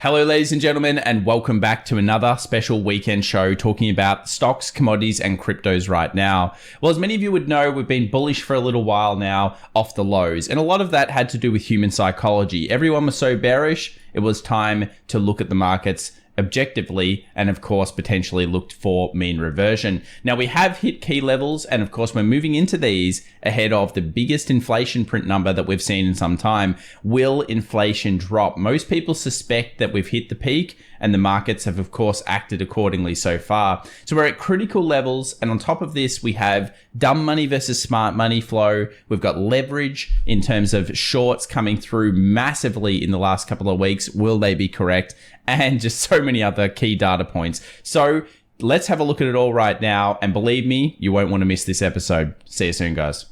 Hello, ladies and gentlemen, and welcome back to another special weekend show talking about stocks, commodities, and cryptos right now. Well, as many of you would know, we've been bullish for a little while now off the lows, and a lot of that had to do with human psychology. Everyone was so bearish, it was time to look at the markets objectively and of course potentially looked for mean reversion. Now we have hit key levels, and of course we're moving into these ahead of the biggest inflation print number that we've seen in some time. Will inflation drop? Most people suspect that we've hit the peak, and the markets have of course acted accordingly so far. So we're at critical levels, and on top of this we have dumb money versus smart money flow. We've got leverage in terms of shorts coming through massively in the last couple of weeks. Will they be correct? And just so many other key data points. So let's have a look at it all right now, and believe me, you won't want to miss this episode. See you soon, guys.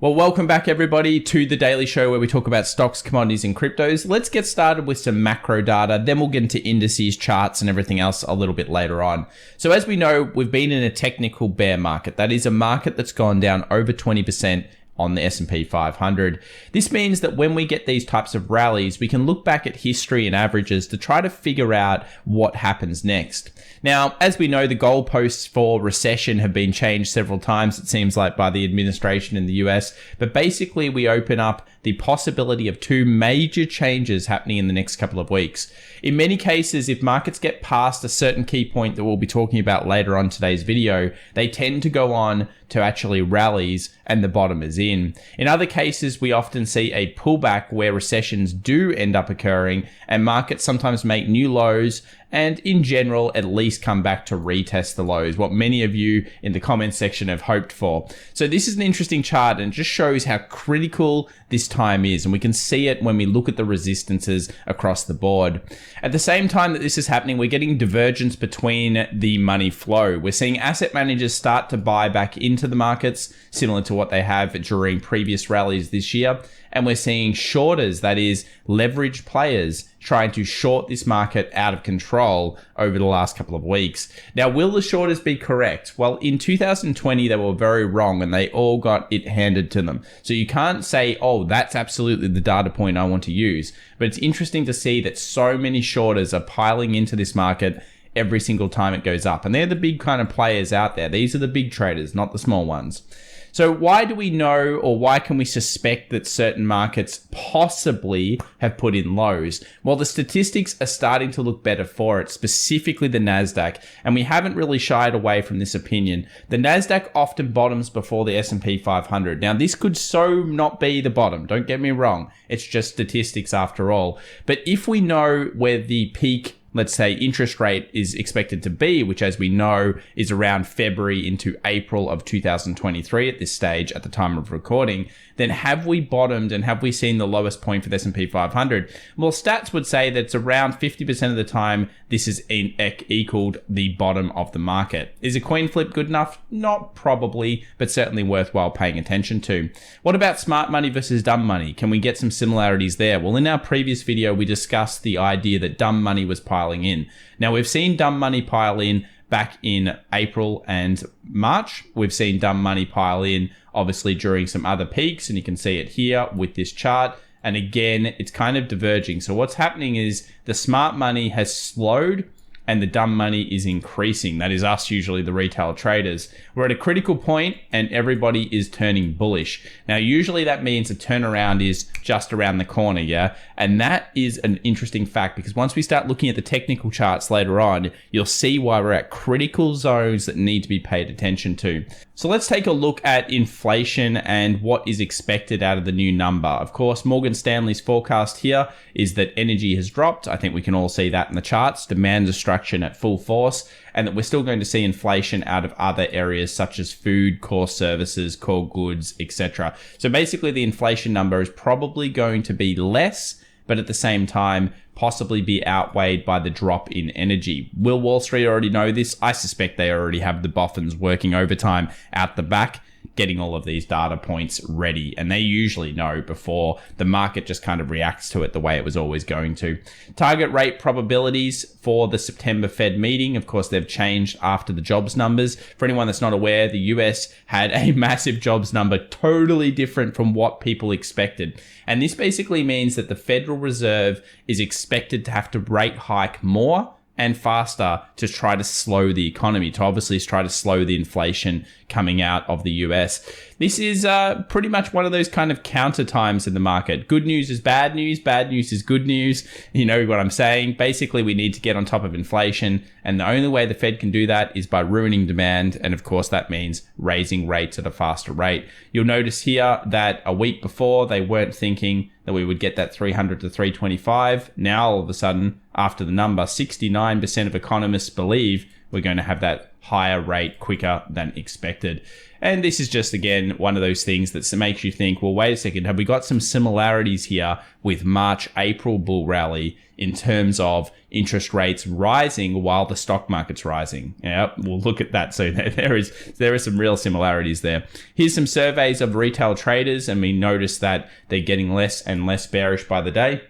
Well, welcome back everybody to the daily show where we talk about stocks, commodities, and cryptos. Let's get started with some macro data, then we'll get into indices, charts, and everything else a little bit later on. So as we know, we've been in a technical bear market. That is a market that's gone down over 20% on the SP 500. This means that when we get these types of rallies, we can look back at history and averages to try to figure out what happens next. Now, as we know, the goalposts for recession have been changed several times, it seems like, by the administration in the US, but basically we open up the possibility of two major changes happening in the next couple of weeks. In many cases, if markets get past a certain key point that we'll be talking about later on today's video, they tend to go on to actually rallies and the bottom is in. In other cases, we often see a pullback where recessions do end up occurring and markets sometimes make new lows and in general at least come back to retest the lows, what many of you in the comments section have hoped for. So this is an interesting chart and just shows how critical this time is, and we can see it when we look at the resistances across the board. At the same time that this is happening, we're getting divergence between the money flow. We're seeing asset managers start to buy back into the markets, similar to what they have during previous rallies this year. And we're seeing shorters, that is leveraged players, trying to short this market out of control over the last couple of weeks. Now, will the shorters be correct? Well, in 2020, they were very wrong and they all got it handed to them. So you can't say, oh, that's absolutely the data point I want to use. But it's interesting to see that so many shorters are piling into this market every single time it goes up. And they're the big kind of players out there. These are the big traders, not the small ones. So why do we know, or why can we suspect that certain markets possibly have put in lows? Well, the statistics are starting to look better for it, specifically the Nasdaq, and we haven't really shied away from this opinion. The Nasdaq often bottoms before the SP 500. Now, this could so not be the bottom, don't get me wrong. It's just statistics after all. But if we know where the peak, let's say, interest rate is expected to be, which as we know is around February into April of 2023 at this stage at the time of recording, then have we bottomed and have we seen the lowest point for the S&P 500? Well, stats would say that it's around 50% of the time this is equaled the bottom of the market. Is a coin flip good enough? Not probably, but certainly worthwhile paying attention to. What about smart money versus dumb money? Can we get some similarities there? Well, in our previous video, we discussed the idea that dumb money was piling in. Now, we've seen dumb money pile in back in April and March. We've seen dumb money pile in obviously during some other peaks, and you can see it here with this chart. And again, it's kind of diverging. So what's happening is the smart money has slowed and the dumb money is increasing. That is us, usually the retail traders. We're at a critical point and everybody is turning bullish. Now, usually that means a turnaround is just around the corner, yeah? And that is an interesting fact because once we start looking at the technical charts later on, you'll see why we're at critical zones that need to be paid attention to. So let's take a look at inflation and what is expected out of the new number. Of course, Morgan Stanley's forecast here is that energy has dropped. I think we can all see that in the charts. Demand destruction at full force, and that we're still going to see inflation out of other areas such as food, core services, core goods, etc. So basically the inflation number is probably going to be less, but at the same time possibly be outweighed by the drop in energy. Will Wall Street already know this? I suspect they already have the boffins working overtime out the back. getting all of these data points ready, and they usually know before the market just kind of reacts to it the way it was always going to. Target rate probabilities for the September Fed meeting. Of course, they've changed after the jobs numbers. For anyone that's not aware, the US had a massive jobs number, totally different from what people expected. And this basically means that the Federal Reserve is expected to have to rate hike more and faster to try to slow the economy, to obviously try to slow the inflation coming out of the US. This is pretty much one of those kind of counter times in the market. Good news is bad news is good news. You know what I'm saying? Basically, we need to get on top of inflation, and the only way the Fed can do that is by ruining demand, and of course that means raising rates at a faster rate. You'll notice here that a week before they weren't thinking that we would get that 300 to 325. Now all of a sudden, after the number, 69% of economists believe we're going to have that higher rate quicker than expected. And this is just, again, one of those things that makes you think, well, wait a second, have we got some similarities here with March, April bull rally in terms of interest rates rising while the stock market's rising? Yeah, we'll look at that. So there is some real similarities there. Here's some surveys of retail traders, and we notice that they're getting less and less bearish by the day.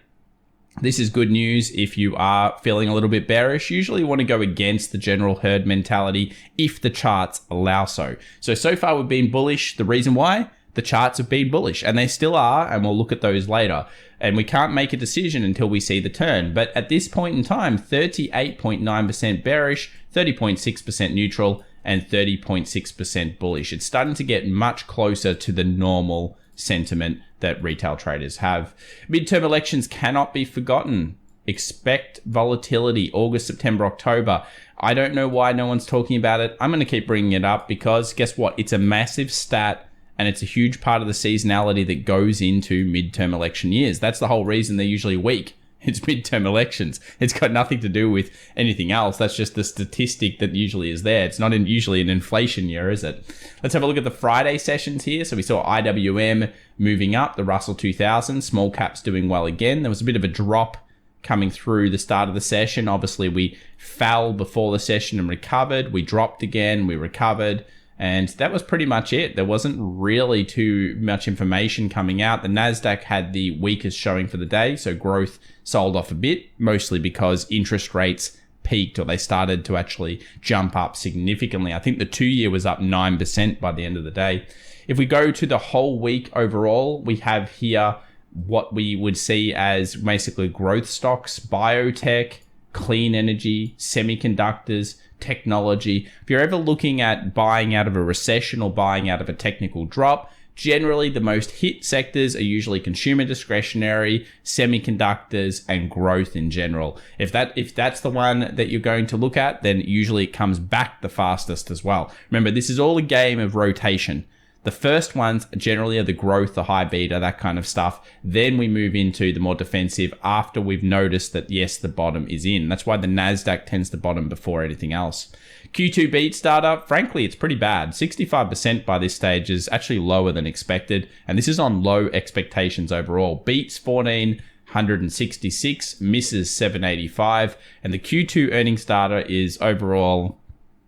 This is good news if you are feeling a little bit bearish. Usually you want to go against the general herd mentality if the charts allow so. So far we've been bullish. The reason why? The charts have been bullish, and they still are, and we'll look at those later. And we can't make a decision until we see the turn. But at this point in time, 38.9% bearish, 30.6% neutral, and 30.6% bullish. It's starting to get much closer to the normal sentiment that retail traders have. Midterm elections cannot be forgotten. Expect volatility, August, September, October. I don't know why no one's talking about it. I'm going to keep bringing it up because guess what? It's a massive stat, and it's a huge part of the seasonality that goes into midterm election years. That's the whole reason they're usually weak. It's midterm elections. It's got nothing to do with anything else. That's just the statistic that usually is there. It's not usually an inflation year, is it? Let's have a look at the Friday sessions here. So we saw IWM moving up, the Russell 2000, small caps doing well again. There was a bit of a drop coming through the start of the session. Obviously, we fell before the session and recovered. We dropped again, we recovered. And that was pretty much it. There wasn't really too much information coming out. The Nasdaq had the weakest showing for the day, so growth sold off a bit, mostly because interest rates peaked, or they started to actually jump up significantly. I think the 2-year was up 9% by the end of the day. If we go to the whole week overall, we have here what we would see as basically growth stocks, biotech, clean energy, semiconductors, technology. If you're ever looking at buying out of a recession or buying out of a technical drop, generally the most hit sectors are usually consumer discretionary, semiconductors, and growth in general. If that's the one that you're going to look at, then usually it comes back the fastest as well. Remember, this is all a game of rotation. The first ones generally are the growth, the high beta, that kind of stuff. Then we move into the more defensive after we've noticed that, yes, the bottom is in. That's why the Nasdaq tends to bottom before anything else. Q2 beats data. Frankly, it's pretty bad. 65% by this stage is actually lower than expected. And this is on low expectations overall. Beats 1,466, misses 785. And the Q2 earnings data is overall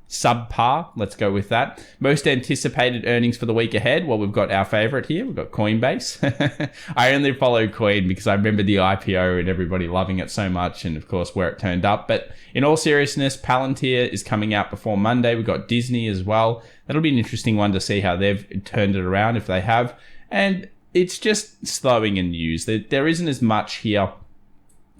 subpar. Let's go with that. Most anticipated earnings for the week ahead. Well, we've got our favorite here. We've got Coinbase. I only follow Coin because I remember the IPO and everybody loving it so much, and of course where it turned up. But in all seriousness, Palantir is coming out before Monday. We've got Disney as well. That'll be an interesting one to see how they've turned it around, if they have. And it's just slowing in news. There isn't as much here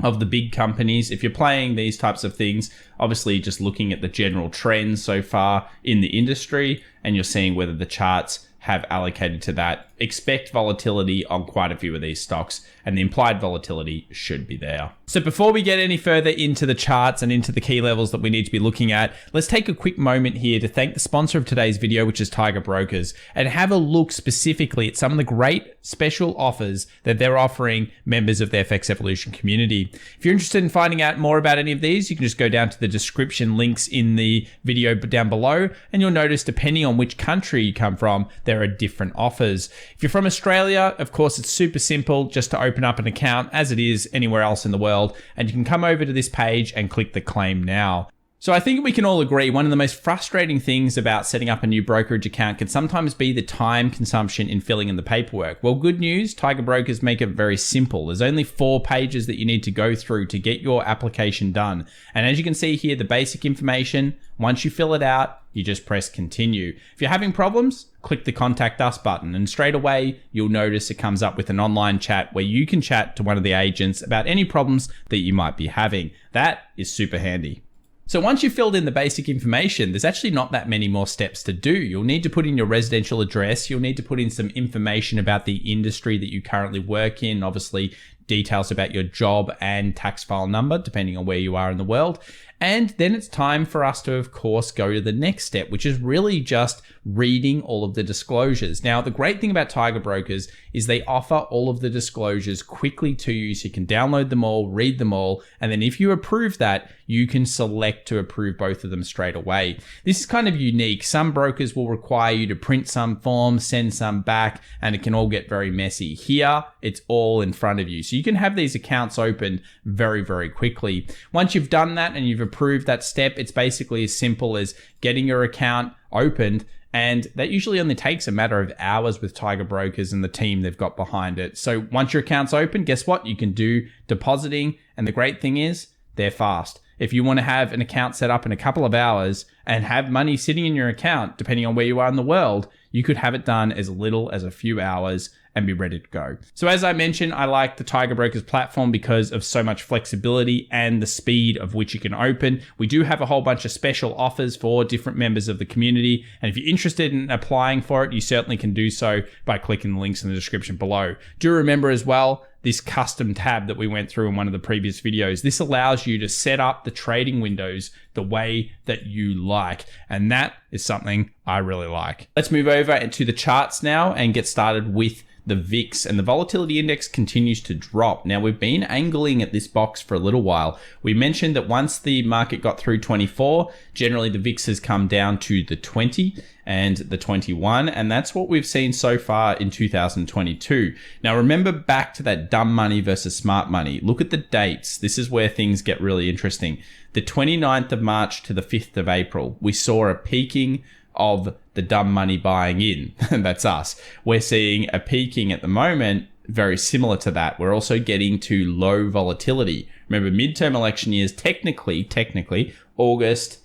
of the big companies. If you're playing these types of things, obviously just looking at the general trends so far in the industry, and you're seeing whether the charts have allocated to that. Expect volatility on quite a few of these stocks, and the implied volatility should be there. So before we get any further into the charts and into the key levels that we need to be looking at, let's take a quick moment here to thank the sponsor of today's video, which is Tiger Brokers, and have a look specifically at some of the great special offers that they're offering members of the FX Evolution community. If you're interested in finding out more about any of these, you can just go down to the description links in the video down below, and you'll notice depending on which country you come from, there are different offers. If you're from Australia, of course, it's super simple just to open up an account as it is anywhere else in the world, and you can come over to this page and click the claim now. So I think we can all agree one of the most frustrating things about setting up a new brokerage account can sometimes be the time consumption in filling in the paperwork. Well, good news, Tiger Brokers make it very simple. There's only 4 pages that you need to go through to get your application done. And as you can see here, the basic information, once you fill it out, you just press continue. If you're having problems, click the contact us button and straight away you'll notice it comes up with an online chat where you can chat to one of the agents about any problems that you might be having. That is super handy. So once you've filled in the basic information, there's actually not that many more steps to do. You'll need to put in your residential address. You'll need to put in some information about the industry that you currently work in, obviously details about your job and tax file number, depending on where you are in the world. And then it's time for us to, of course, go to the next step, which is really just reading all of the disclosures. Now, the great thing about Tiger Brokers is they offer all of the disclosures quickly to you, so you can download them all, read them all, and then if you approve that, you can select to approve both of them straight away. This is kind of unique. Some brokers will require you to print some forms, send some back, and it can all get very messy. Here, it's all in front of you. So you can have these accounts opened very, very quickly. Once you've done that and you've approved that step, it's basically as simple as getting your account opened. And that usually only takes a matter of hours with Tiger Brokers and the team they've got behind it. So once your account's open, guess what? You can do depositing. And the great thing is they're fast. If you want to have an account set up in a couple of hours and have money sitting in your account, depending on where you are in the world, you could have it done as little as a few hours and be ready to go. So as I mentioned, I like the Tiger Brokers platform because of so much flexibility and the speed of which you can open. We do have a whole bunch of special offers for different members of the community. And if you're interested in applying for it, you certainly can do so by clicking the links in the description below. Do remember as well, this custom tab that we went through in one of the previous videos. This allows you to set up the trading windows the way that you like. And that is something I really like. Let's move over into the charts now and get started with the VIX, and the volatility index continues to drop. Now, we've been angling at this box for a little while. We mentioned that once the market got through 24, generally the VIX has come down to the 20 and the 21, and that's what we've seen so far in 2022. Now, remember back to that dumb money versus smart money. Look at the dates. This is where things get really interesting. The 29th of March to the 5th of April, we saw a peaking of the dumb money buying in. That's us. We're seeing a peaking at the moment very similar to that. We're also getting to low volatility. Remember, midterm election years, technically, August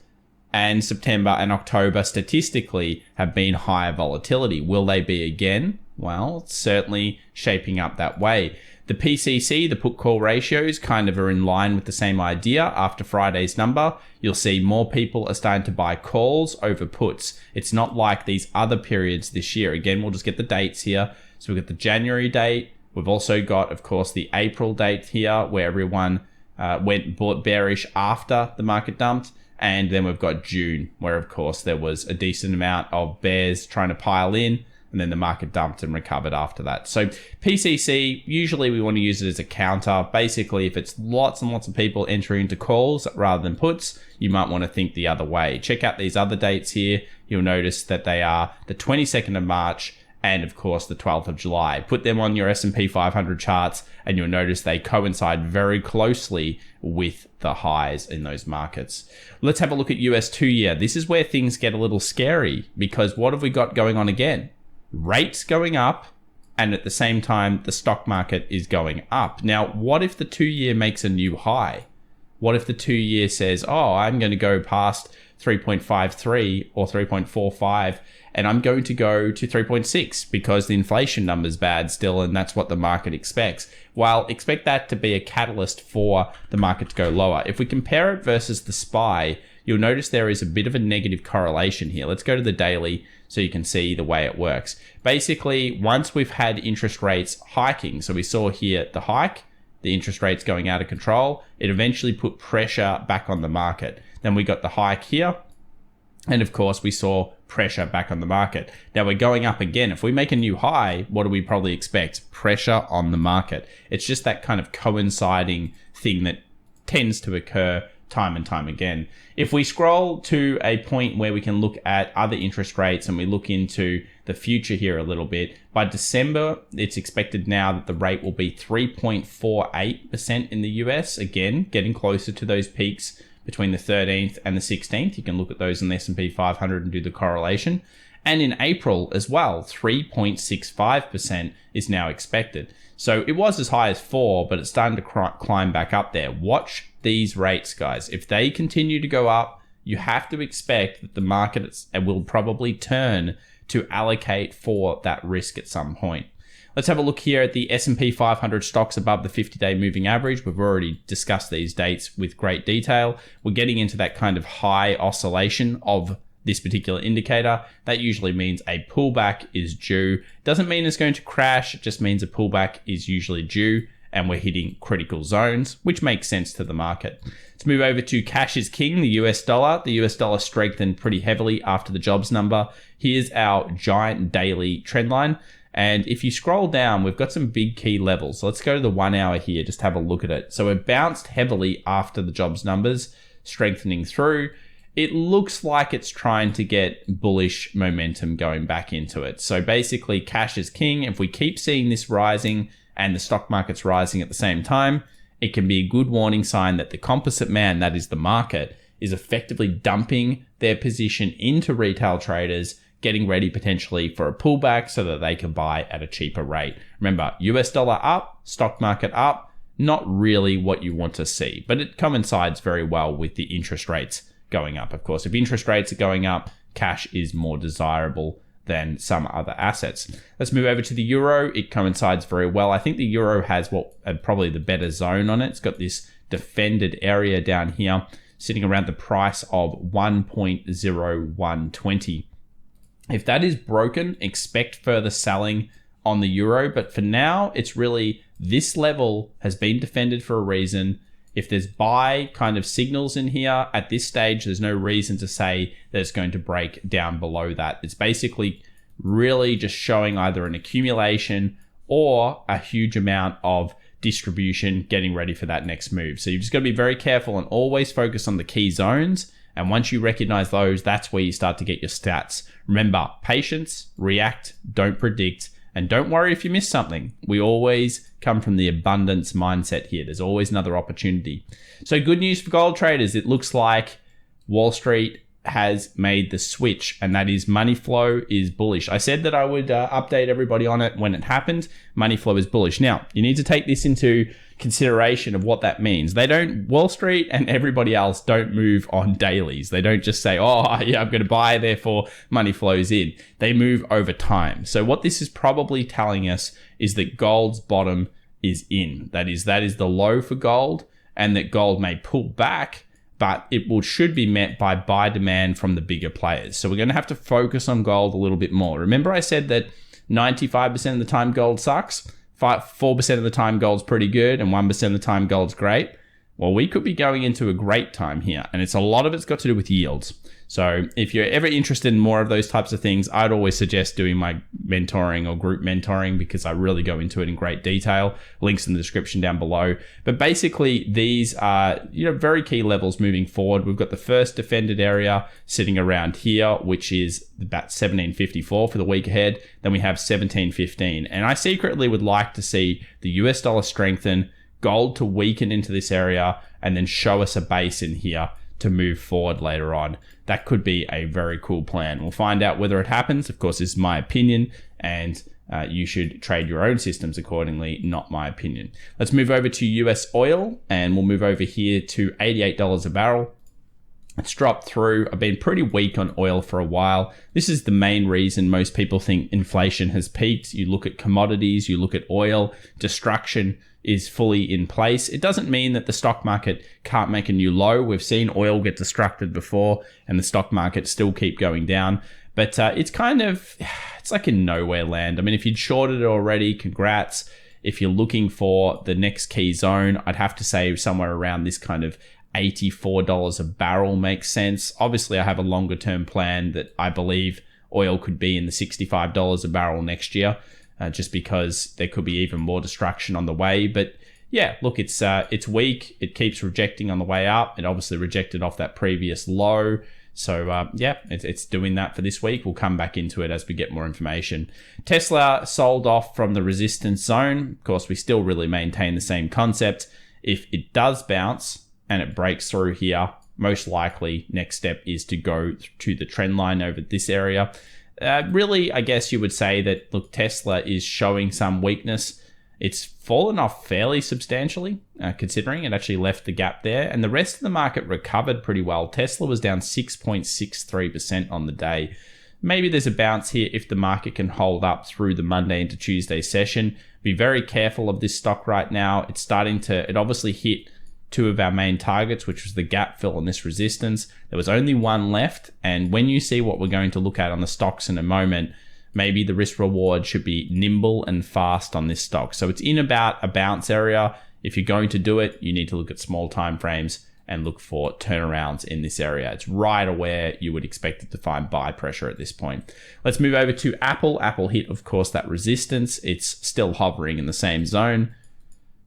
and September and October statistically have been higher volatility. Will they be again? Well, it's certainly shaping up that way. The PCC, the put-call ratios, kind of are in line with the same idea. After Friday's number, you'll see more people are starting to buy calls over puts. It's not like these other periods this year. Again, we'll just get the dates here. So we've got the January date. We've also got, of course, the April date here where everyone went bearish after the market dumped. And then we've got June where, of course, there was a decent amount of bears trying to pile in. And then the market dumped and recovered after that. So PCC, usually we want to use it as a counter. Basically, if it's lots and lots of people entering into calls rather than puts, you might want to think the other way. Check out these other dates here. You'll notice that they are the 22nd of March and, of course, the 12th of July. Put them on your SP 500 charts and you'll notice they coincide very closely with the highs in those markets. Let's have a look at US 2-year. This is where things get a little scary because what have we got going on again? Rates going up, and at the same time, the stock market is going up. Now, what if the 2-year makes a new high? What if the 2-year says, oh, I'm going to go past 3.53 or 3.45, and I'm going to go to 3.6 because the inflation number's bad still, and that's what the market expects. Well, expect that to be a catalyst for the market to go lower. If we compare it versus the SPY, you'll notice there is a bit of a negative correlation here. Let's go to the daily so you can see the way it works. Basically, once we've had interest rates hiking, so we saw here the hike, the interest rates going out of control, it eventually put pressure back on the market. Then we got the hike here, and of course we saw pressure back on the market. Now we're going up again. If we make a new high, what do we probably expect? Pressure on the market. It's just that kind of coinciding thing that tends to occur time and time again. If we scroll to a point where we can look at other interest rates and we look into the future here a little bit, by December, it's expected now that the rate will be 3.48% in the US, again, getting closer to those peaks between the 13th and the 16th. You can look at those in the SP 500 and do the correlation. And in April as well, 3.65% is now expected. So it was as high as 4, but it's starting to climb back up there. Watch these rates, guys. If they continue to go up, you have to expect that the market will probably turn to allocate for that risk at some point. Let's have a look here at the S&P 500 stocks above the 50-day moving average. We've already discussed these dates with great detail. We're getting into that kind of high oscillation of this particular indicator. That usually means a pullback is due. Doesn't mean it's going to crash. It just means a pullback is usually due and we're hitting critical zones, which makes sense to the market. Let's move over to cash is king, the US dollar. The US dollar strengthened pretty heavily after the jobs number. Here's our giant daily trend line. And if you scroll down, we've got some big key levels. So let's go to the 1 hour here, just have a look at it. So it bounced heavily after the jobs numbers, strengthening through. It looks like it's trying to get bullish momentum going back into it. So basically cash is king. If we keep seeing this rising and the stock market's rising at the same time, it can be a good warning sign that the composite man, that is the market, is effectively dumping their position into retail traders, getting ready potentially for a pullback so that they can buy at a cheaper rate. Remember, US dollar up, stock market up, not really what you want to see, but it coincides very well with the interest rates going up. Of course, if interest rates are going up, cash is more desirable than some other assets. Let's move over to the euro. It coincides very well. I think the euro has probably the better zone on it. It's got this defended area down here sitting around the price of 1.0120. If that is broken, expect further selling on the euro. But for now, it's really this level has been defended for a reason. If there's buy kind of signals in here at this stage, there's no reason to say that it's going to break down below that. It's basically really just showing either an accumulation or a huge amount of distribution getting ready for that next move. So you've just got to be very careful and always focus on the key zones. And once you recognize those, that's where you start to get your stats. Remember, patience, react, don't predict, and don't worry if you miss something. We always come from the abundance mindset here. There's always another opportunity. So good news for gold traders. It looks like Wall Street has made the switch, and that is money flow is bullish. I said that I would update everybody on it when it happened. Money flow is bullish. Now, you need to take this into consideration of what that means. Wall Street and everybody else don't move on dailies. They don't just say, oh, yeah, I'm going to buy, therefore money flows in. They move over time. So what this is probably telling us is that gold's bottom is in. That is the low for gold, and that gold may pull back, but it should be met by buy demand from the bigger players. So we're going to have to focus on gold a little bit more. Remember I said that 95% of the time gold sucks, 4% of the time gold's pretty good, and 1% of the time gold's great. Well, we could be going into a great time here, and a lot of it's got to do with yields. So if you're ever interested in more of those types of things, I'd always suggest doing my mentoring or group mentoring, because I really go into it in great detail. Links in the description down below. But basically, these are very key levels moving forward. We've got the first defended area sitting around here, which is about 1754 for the week ahead. Then we have 1715. And I secretly would like to see the US dollar strengthen, gold to weaken into this area, and then show us a base in here to move forward later on. That could be a very cool plan. We'll find out whether it happens. Of course, this is my opinion, and you should trade your own systems accordingly, not my opinion. Let's move over to US oil, and we'll move over here to $88 a barrel. It's dropped through. I've been pretty weak on oil for a while. This is the main reason most people think inflation has peaked. You look at commodities, you look at oil, destruction is fully in place. It doesn't mean that the stock market can't make a new low. We've seen oil get destructed before and the stock market still keep going down. But it's like in nowhere land. I mean, if you'd shorted it already, congrats. If you're looking for the next key zone, I'd have to say somewhere around this kind of $84 a barrel makes sense. Obviously, I have a longer term plan that I believe oil could be in the $65 a barrel next year, just because there could be even more destruction on the way. But yeah, look, it's weak. It keeps rejecting on the way up. It obviously rejected off that previous low. So yeah, it's doing that for this week. We'll come back into it as we get more information. Tesla sold off from the resistance zone. Of course, we still really maintain the same concept. If it does bounce and it breaks through here, most likely next step is to go to the trend line over this area. Really, I guess you would say that, look, Tesla is showing some weakness. It's fallen off fairly substantially, considering it actually left the gap there. And the rest of the market recovered pretty well. Tesla was down 6.63% on the day. Maybe there's a bounce here if the market can hold up through the Monday into Tuesday session. Be very careful of this stock right now. It's starting to, it obviously hit two of our main targets, which was the gap fill and this resistance. There was only one left. And when you see what we're going to look at on the stocks in a moment, maybe the risk reward should be nimble and fast on this stock. So it's in about a bounce area. If you're going to do it, you need to look at small time frames and look for turnarounds in this area. It's right where you would expect it to find buy pressure at this point. Let's move over to Apple. Apple hit, of course, that resistance. It's still hovering in the same zone.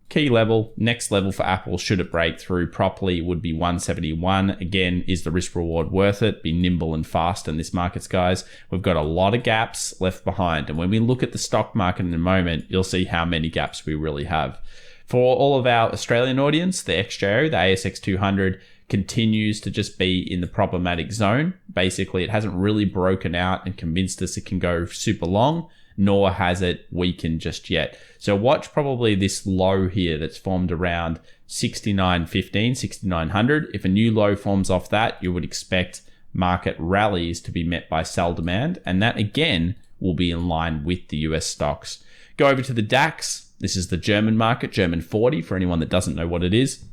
Key level, next level for Apple, should it break through properly, would be 171. Again, is the risk reward worth it? Be nimble and fast in this markets, guys. We've got a lot of gaps left behind. And when we look at the stock market in a moment, you'll see how many gaps we really have. For all of our Australian audience, the XJO, the ASX 200, continues to just be in the problematic zone. Basically, it hasn't really broken out and convinced us it can go super long, nor has it weakened just yet. So watch probably this low here that's formed around 69.15, 6900. If a new low forms off that, you would expect market rallies to be met by sell demand. And that, again, will be in line with the US stocks. Go over to the DAX. This is the German market, German 40, for anyone that doesn't know what it is.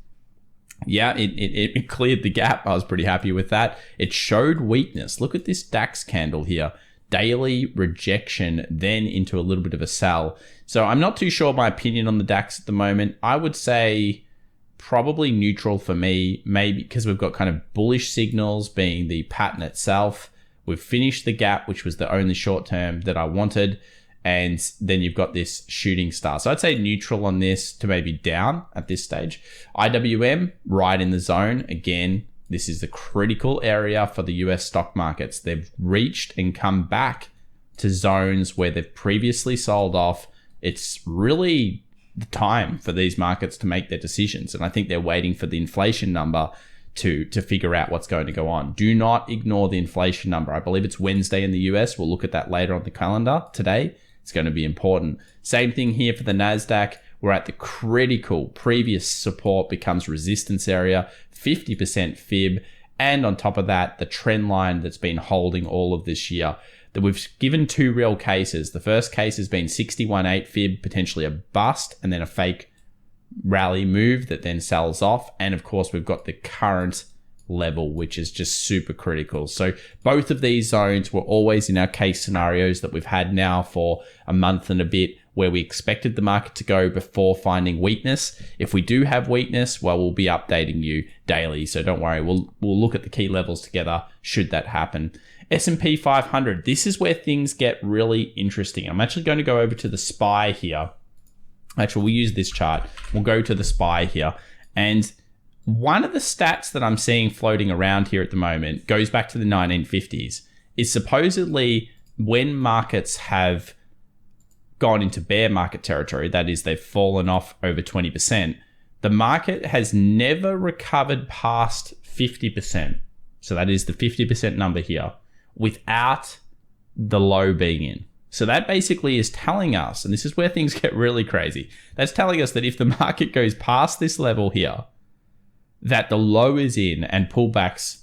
Yeah, it cleared the gap. I was pretty happy with that. It showed weakness. Look at this DAX candle here. Daily rejection, then into a little bit of a sell. So I'm not too sure my opinion on the DAX at the moment. I would say probably neutral for me, maybe because we've got kind of bullish signals being the pattern itself. We've finished the gap, which was the only short term that I wanted. And then you've got this shooting star. So I'd say neutral on this to maybe down at this stage. IWM, right in the zone. Again, this is the critical area for the US stock markets. They've reached and come back to zones where they've previously sold off. It's really the time for these markets to make their decisions. And I think they're waiting for the inflation number to figure out what's going to go on. Do not ignore the inflation number. I believe it's Wednesday in the US. We'll look at that later on the calendar today. It's going to be important. Same thing here for the Nasdaq. We're at the critical previous support becomes resistance area, 50% fib. And on top of that, the trend line that's been holding all of this year. That we've given two real cases. The first case has been 61.8 fib, potentially a bust, and then a fake rally move that then sells off. And of course, we've got the current level, which is just super critical. So both of these zones were always in our case scenarios that we've had now for a month and a bit, where we expected the market to go before finding weakness. If we do have weakness, well, we'll be updating you daily. So don't worry, we'll look at the key levels together should that happen. SP 500, this is where things get really interesting. I'm actually going to go over to the SPY here. Actually, we'll use this chart. We'll go to the SPY here. And one of the stats that I'm seeing floating around here at the moment goes back to the 1950s. Is supposedly when markets have gone into bear market territory, that is, they've fallen off over 20%, the market has never recovered past 50%. So that is the 50% number here without the low being in. So that basically is telling us, and this is where things get really crazy, that's telling us that if the market goes past this level here, that the low is in and pullbacks,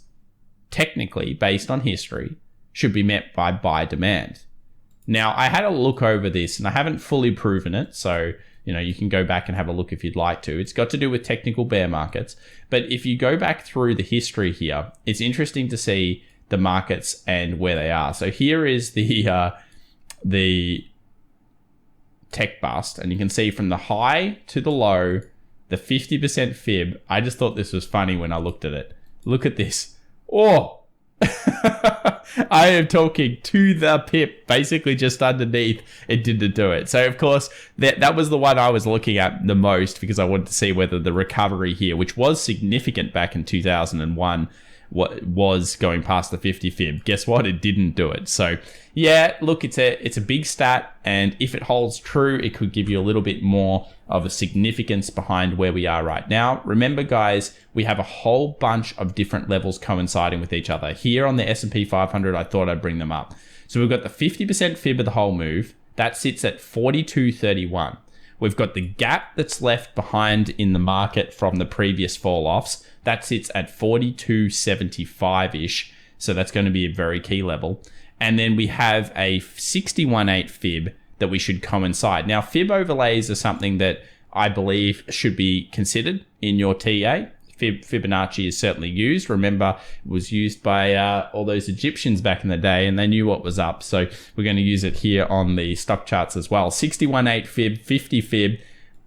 technically based on history, should be met by buy demand. Now, I had a look over this and I haven't fully proven it. So, you can go back and have a look if you'd like to. It's got to do with technical bear markets. But if you go back through the history here, it's interesting to see the markets and where they are. So here is the tech bust. And you can see from the high to the low, the 50% fib. I just thought this was funny when I looked at it. Look at this. Oh, I am talking to the pip, basically just underneath. It didn't do it. So of course, that was the one I was looking at the most because I wanted to see whether the recovery here, which was significant back in 2001, what was going past the 50 fib. Guess what? It didn't do it. So yeah, look, it's a big stat, and if it holds true, it could give you a little bit more of a significance behind where we are right now. Remember, guys, we have a whole bunch of different levels coinciding with each other. Here on the S&P 500, I thought I'd bring them up. So we've got the 50% fib of the whole move. That sits at 42.31. We've got the gap that's left behind in the market from the previous fall-offs. That sits at 42.75-ish. So that's going to be a very key level. And then we have a 61.8 fib that we should coincide. Now, fib overlays are something that I believe should be considered in your TA. Fibonacci is certainly used. Remember, it was used by all those Egyptians back in the day, and they knew what was up. So we're going to use it here on the stock charts as well. 61.8 fib, 50 fib,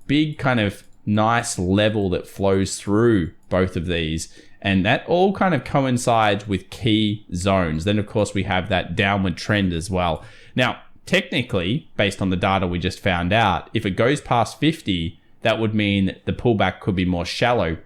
big kind of nice level that flows through both of these. And that all kind of coincides with key zones. Then, of course, we have that downward trend as well. Now, technically, based on the data we just found out, if it goes past 50, that would mean the pullback could be more shallow.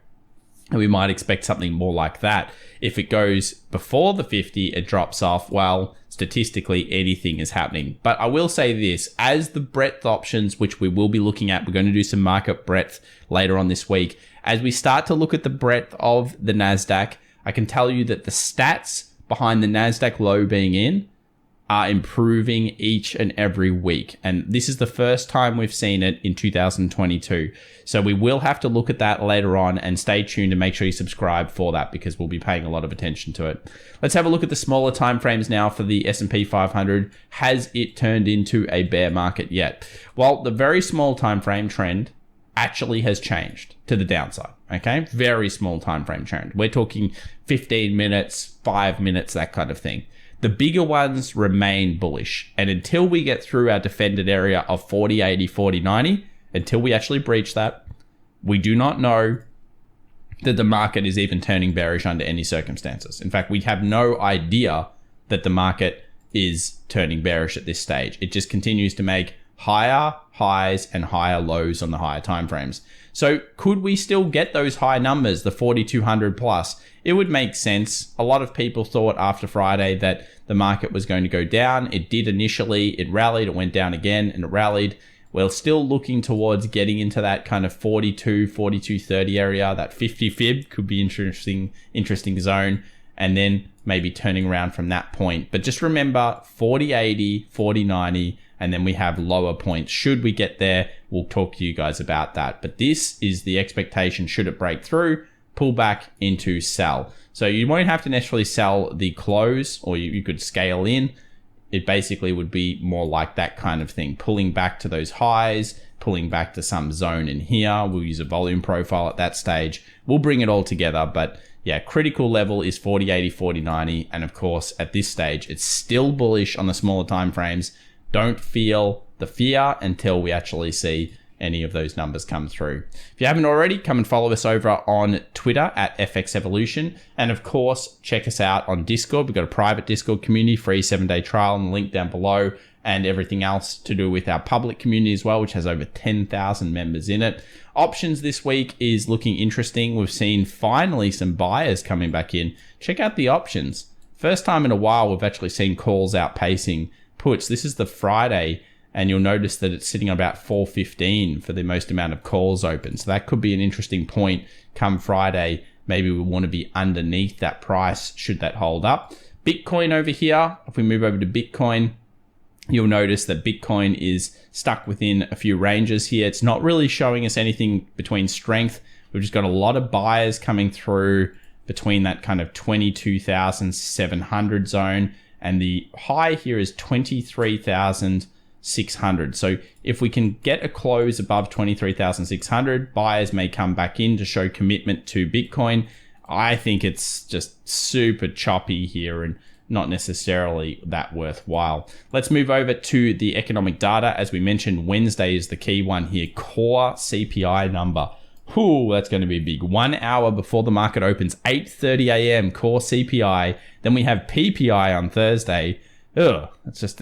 And we might expect something more like that. If it goes before the 50, it drops off. Well, statistically, anything is happening. But I will say this, as the breadth options, which we will be looking at, we're going to do some market breadth later on this week. As we start to look at the breadth of the Nasdaq, I can tell you that the stats behind the Nasdaq low being in are improving each and every week. And this is the first time we've seen it in 2022. So we will have to look at that later on, and stay tuned and make sure you subscribe for that, because we'll be paying a lot of attention to it. Let's have a look at the smaller timeframes now for the S&P 500. Has it turned into a bear market yet? Well, the very small timeframe trend actually has changed to the downside. Okay, very small timeframe trend. We're talking 15 minutes, 5 minutes, that kind of thing. The bigger ones remain bullish. And until we get through our defended area of 40.80, 40.90, until we actually breach that, we do not know that the market is even turning bearish under any circumstances. In fact, we have no idea that the market is turning bearish at this stage. It just continues to make higher highs and higher lows on the higher timeframes. So could we still get those high numbers, the 4,200 plus? It would make sense. A lot of people thought after Friday that the market was going to go down. It did initially. It rallied. It went down again and it rallied. We're still looking towards getting into that kind of 42, 42.30 area. That 50 fib could be interesting zone. And then maybe turning around from that point. But just remember 40.80, 40.90, and then we have lower points. Should we get there, we'll talk to you guys about that. But this is the expectation. Should it break through, pull back into sell. So you won't have to necessarily sell the close, or you could scale in. It basically would be more like that kind of thing, pulling back to those highs, pulling back to some zone in here. We'll use a volume profile at that stage. We'll bring it all together. But yeah, critical level is 40.80, 40.90. And of course, at this stage, it's still bullish on the smaller time frames. Don't feel the fear until we actually see any of those numbers come through. If you haven't already, come and follow us over on Twitter at FX Evolution. And of course, check us out on Discord. We've got a private Discord community, free 7-day trial, and the link down below, and everything else to do with our public community as well, which has over 10,000 members in it. Options this week is looking interesting. We've seen finally some buyers coming back in. Check out the options. First time in a while, we've actually seen calls outpacing puts. This is the Friday, and you'll notice that it's sitting on about 415 for the most amount of calls open. So that could be an interesting point come Friday. Maybe we want to be underneath that price should that hold up. Bitcoin over here, if we move over to Bitcoin, you'll notice that Bitcoin is stuck within a few ranges here. It's not really showing us anything between strength. We've just got a lot of buyers coming through between that kind of 22,700 zone, and the high here is 23,600. So if we can get a close above 23,600, buyers may come back in to show commitment to Bitcoin. I think it's just super choppy here and not necessarily that worthwhile. Let's move over to the economic data. As we mentioned, Wednesday is the key one here. Core CPI number. Ooh, that's going to be big. 1 hour before the market opens, 8:30 a.m. core CPI. Then we have PPI on Thursday. That's just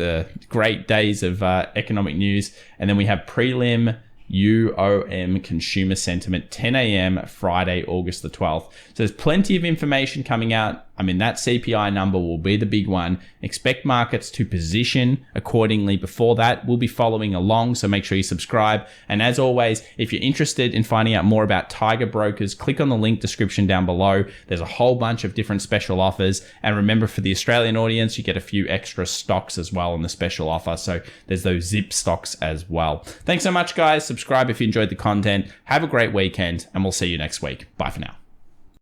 great days of economic news. And then we have prelim UOM consumer sentiment, 10 a.m. Friday, August the 12th. So there's plenty of information coming out I mean, that CPI number will be the big one. Expect markets to position accordingly before that. We'll be following along, so make sure you subscribe. And as always, if you're interested in finding out more about Tiger Brokers, click on the link description down below. There's a whole bunch of different special offers. And remember, for the Australian audience, you get a few extra stocks as well in the special offer. So there's those zip stocks as well. Thanks so much, guys. Subscribe if you enjoyed the content. Have a great weekend, and we'll see you next week. Bye for now.